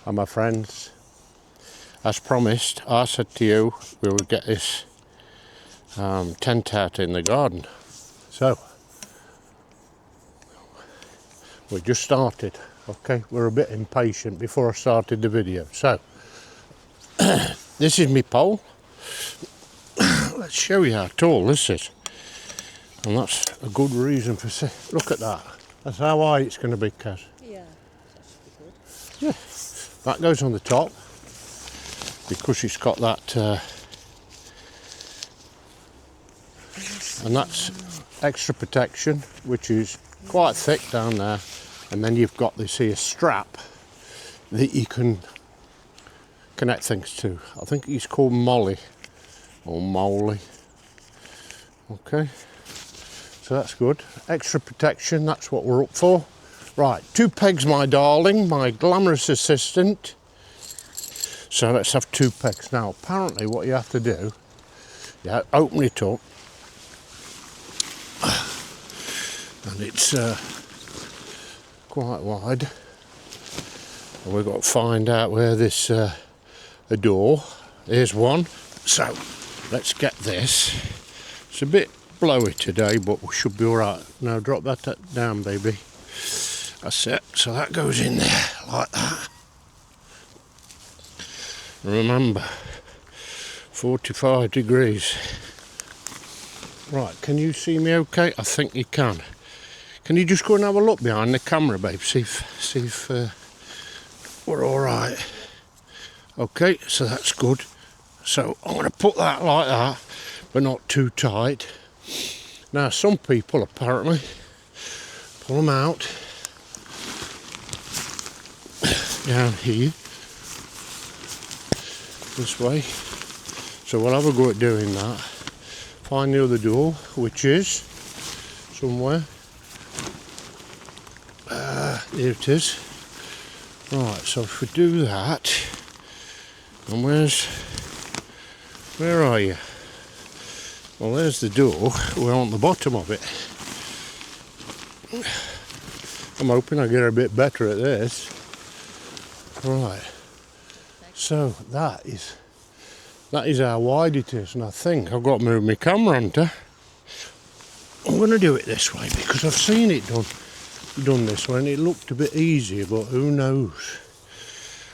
and my friends. As promised, I said to you we would get this tent out in the garden. So, we just started, okay? We're a bit impatient before I started the video. So, this is my pole. Let's show you how tall this is. And that's a good reason for saying, look at that. That's how high it's going to be, Kaz. Yeah, that's good. Yeah, that goes on the top because it's got that, and that's extra protection, which is quite thick down there. And then you've got this here strap that you can connect things to. I think it's called Molly or Molly. Okay, so that's good. Extra protection, that's what we're up for. Right, 2 pegs, my darling, my glamorous assistant. So let's have 2 pegs. Now, apparently what you have to do, you open it up, and it's quite wide. And we've got to find out where this a door. Here's one. So let's get this. It's a bit blowy today, but we should be all right. Now drop that down, baby. That's it. So that goes in there like that. Remember, 45 degrees. Right, can you see me okay? I think you can. Can you just go and have a look behind the camera, babe? See if we're all right. Okay, so that's good. So I'm going to put that like that, but not too tight. Now, some people apparently pull them out down here this way. So we'll have a go at doing that. Find the other door, which is somewhere. Here it is. Right, so if we do that, and where are you? Well, there's the door. We're on the bottom of it. I'm hoping I get a bit better at this. Right. So that is how wide it is, and I think I've got to move my camera onto. I'm going to do it this way because I've seen it done this way, and it looked a bit easier, but who knows?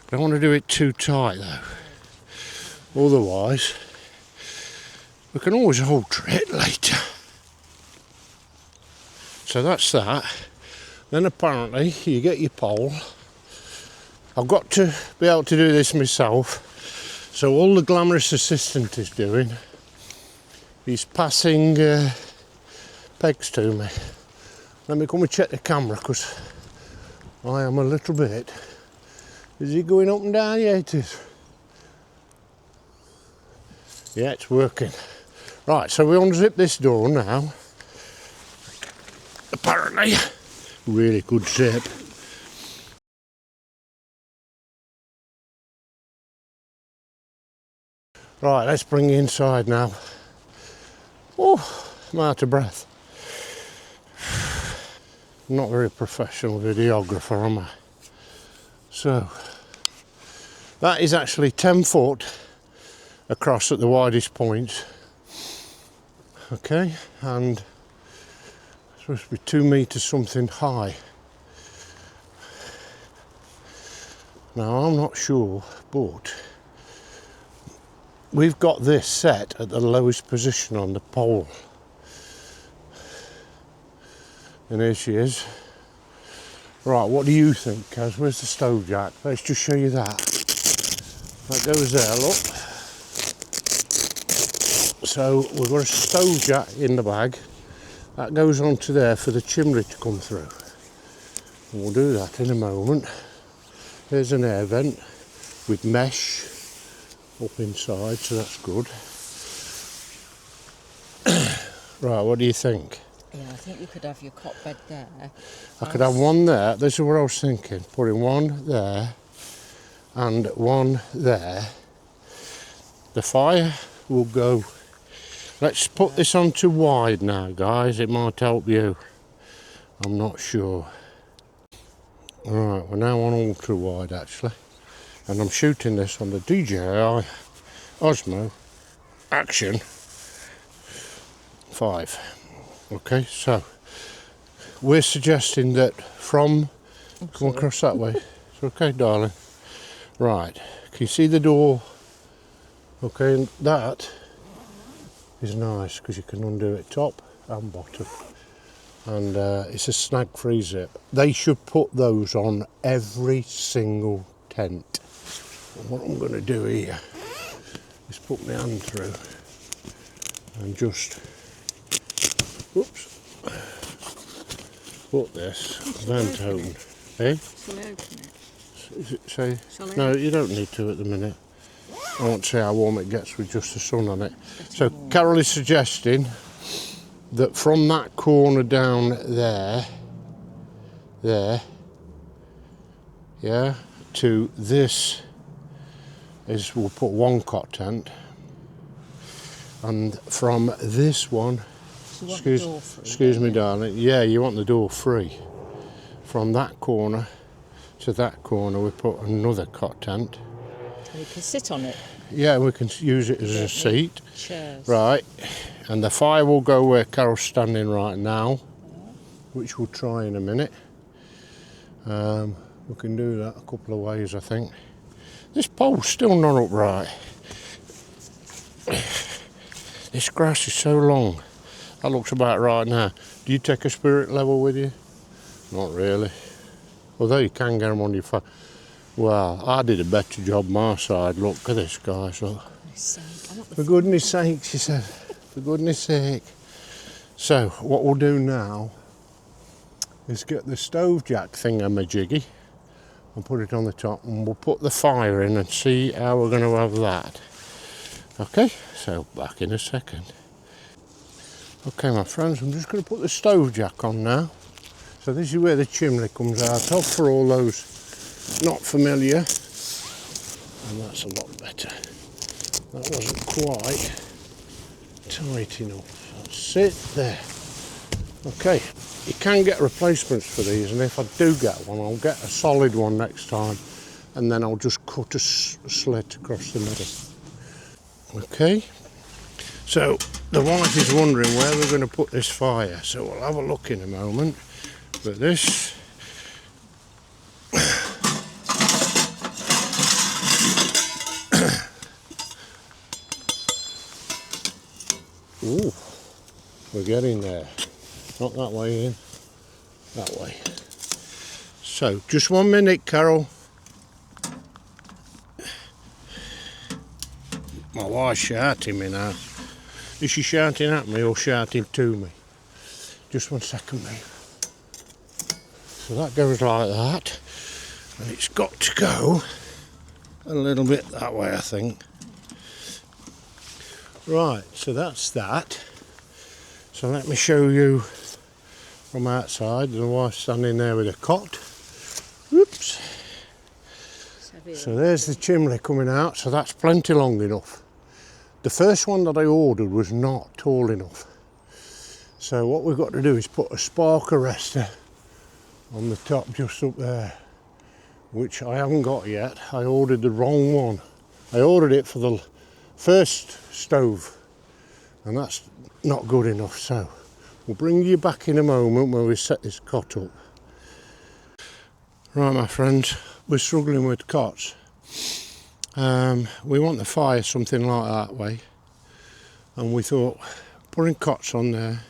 I don't want to do it too tight though. Otherwise, we can always alter it later. So that's that. Then apparently you get your pole. I've got to be able to do this myself. So all the glamorous assistant is doing is passing pegs to me. Let me come and check the camera because I am a little bit. Is it going up and down? Yeah, it is. Yeah, it's working. Right, so we unzip this door now. Apparently, really good zip. Right, let's bring you inside now. Oh, I'm out of breath. I'm not very professional videographer, am I? So, that is actually 10 foot across at the widest point. Okay, and it's supposed to be 2 meters something high. Now, I'm not sure, but we've got this set at the lowest position on the pole. And here she is. Right, what do you think, Kaz? Where's the stove jack? Let's just show you that. That goes there, look. So we've got a stove jack in the bag. That goes onto there for the chimney to come through. And we'll do that in a moment. There's an air vent with mesh up inside, so that's good. Right, what do you think? Yeah, I think you could have your cot bed there. I could have one there. This is what I was thinking. Putting one there and one there. The fire will go. Let's put this on to wide now, guys. It might help you. I'm not sure. Alright, we're now on ultra wide actually. And I'm shooting this on the DJI Osmo Action 5. Okay, so we're suggesting that from, come across that way. It's okay, darling. Right, can you see the door? Okay, and that is nice because you can undo it top and bottom. And it's a snag-free zip. They should put those on every single tent. And what I'm going to do here is put my hand through and just, whoops, put this vent open. Eh? Shall I open it? Is it say? Shall I No, you don't need to at the minute. I won't see how warm it gets with just the sun on it. So Carol is suggesting that from that corner down there, yeah, to this is, we'll put one cot tent, and from this one, So you want the door free, excuse me, don't you? darling. Yeah, you want the door free. From that corner to that corner, we put another cot tent. And you can sit on it. Yeah, we can use it as a seat. Chairs. Right, and the fire will go where Carol's standing right now, which we'll try in a minute. We can do that a couple of ways, I think. This pole's still not upright. This grass is so long. That looks about right now. Do you take a spirit level with you? Not really. Although you can get them on your phone. Well, I did a better job my side. Look at this, guys. Look. For goodness sake, she said. For goodness sake. So, what we'll do now is get the stove jack thingamajiggy and put it on the top, and we'll put the fire in and see how we're going to have that. Okay, so back in a second. Okay, my friends, I'm just going to put the stove jack on now. So this is where the chimney comes out of, for all those not familiar. And that's a lot better. That wasn't quite tight enough. That's it there. Okay, you can get replacements for these, and if I do get one, I'll get a solid one next time, and then I'll just cut a slit across the middle. Okay, so the wife is wondering where we're going to put this fire, so we'll have a look in a moment. But this, ooh, we're getting there. Not that way in, that way. So, just 1 minute, Carol. My wife's shouting me now. Is she shouting at me or shouting to me? Just 1 second, mate. So that goes like that. And it's got to go a little bit that way, I think. Right, so that's that. So let me show you from outside. The wife's standing there with a cot. Whoops. So there's the chimney coming out, so that's plenty long enough. The first one that I ordered was not tall enough. So what we've got to do is put a spark arrestor on the top just up there, which I haven't got yet. I ordered the wrong one. I ordered it for the first stove, and that's not good enough, so we'll bring you back in a moment when we set this cot up. Right, my friends, we're struggling with cots. We want the fire something like that way, and we thought putting cots on there.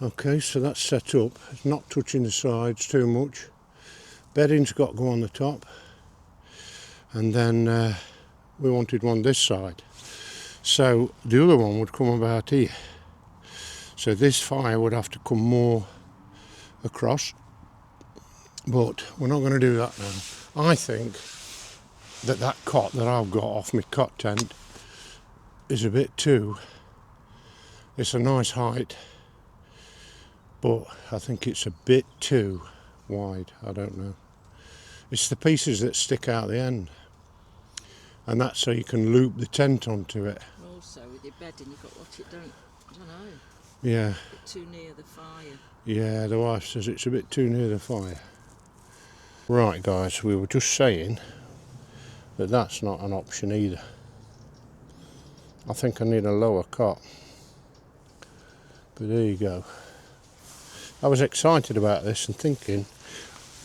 Okay, so that's set up. It's not touching the sides too much. Bedding's got to go on the top, and then we wanted one this side. So the other one would come about here. So this fire would have to come more across, but we're not going to do that now. I think that cot that I've got off my cot tent is a bit too, it's a nice height, but I think it's a bit too wide. I don't know. It's the pieces that stick out the end, and that's so you can loop the tent onto it. Also, with your bedding, you've got to watch it I don't know. Yeah. A bit too near the fire. Yeah, the wife says it's a bit too near the fire. Right, guys, we were just saying but that's not an option either. I think I need a lower cot, but there you go. I was excited about this and thinking,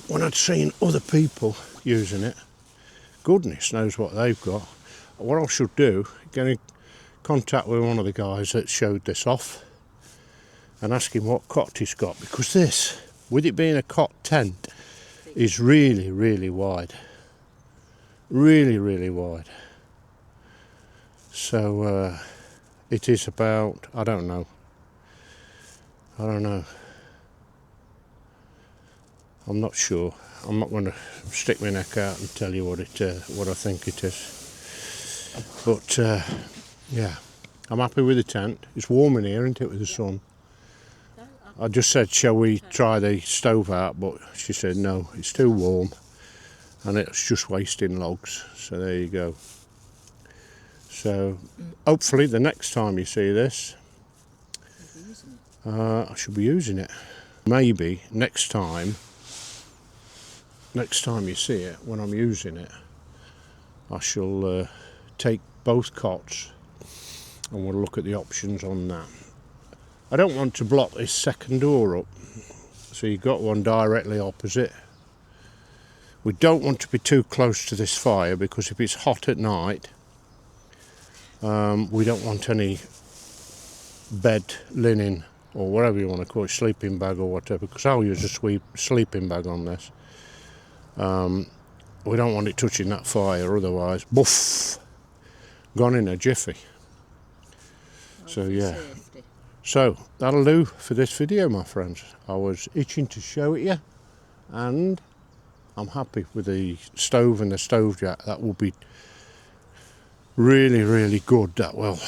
when I'd seen other people using it, goodness knows what they've got. What I should do, get in contact with one of the guys that showed this off and ask him what cot he's got, because this, with it being a cot tent, is really, really wide. Really, really wide. So it is about, I don't know. I'm not sure. I'm not going to stick my neck out and tell you what I think it is. But yeah, I'm happy with the tent. It's warm in here, isn't it, with the sun? I just said, shall we try the stove out? But she said no, it's too warm and it's just wasting logs. So there you go. So hopefully the next time you see this, I should be using it. Maybe next time you see it, when I'm using it, I shall take both cots and we'll look at the options on that. I don't want to block this second door up, so you've got one directly opposite. We don't want to be too close to this fire, because if it's hot at night, we don't want any bed linen or whatever you want to call it, sleeping bag or whatever, because I'll use a sleeping bag on this. We don't want it touching that fire, otherwise, boof, gone in a jiffy. So yeah, so that'll do for this video, my friends. I was itching to show it you, and I'm happy with the stove and the stove jack. That will be really, really good. That will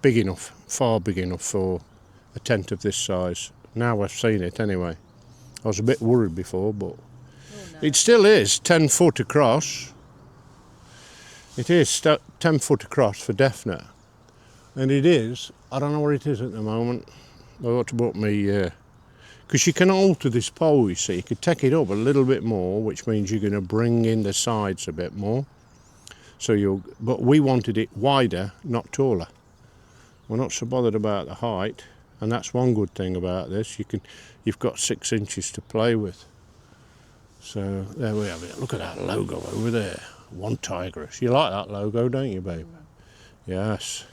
big enough, far big enough for a tent of this size. Now I've seen it anyway. I was a bit worried before, but it still is 10 foot across. It is 10 foot across for definite. And it is, I don't know what it is at the moment. I ought to put me, because you can alter this pole, you see. You could take it up a little bit more, which means you're going to bring in the sides a bit more. So but we wanted it wider, not taller. We're not so bothered about the height, and that's one good thing about this. You've got 6 inches to play with. So there we have it. Look at that logo over there, OneTigress. You like that logo, don't you, babe? Yes.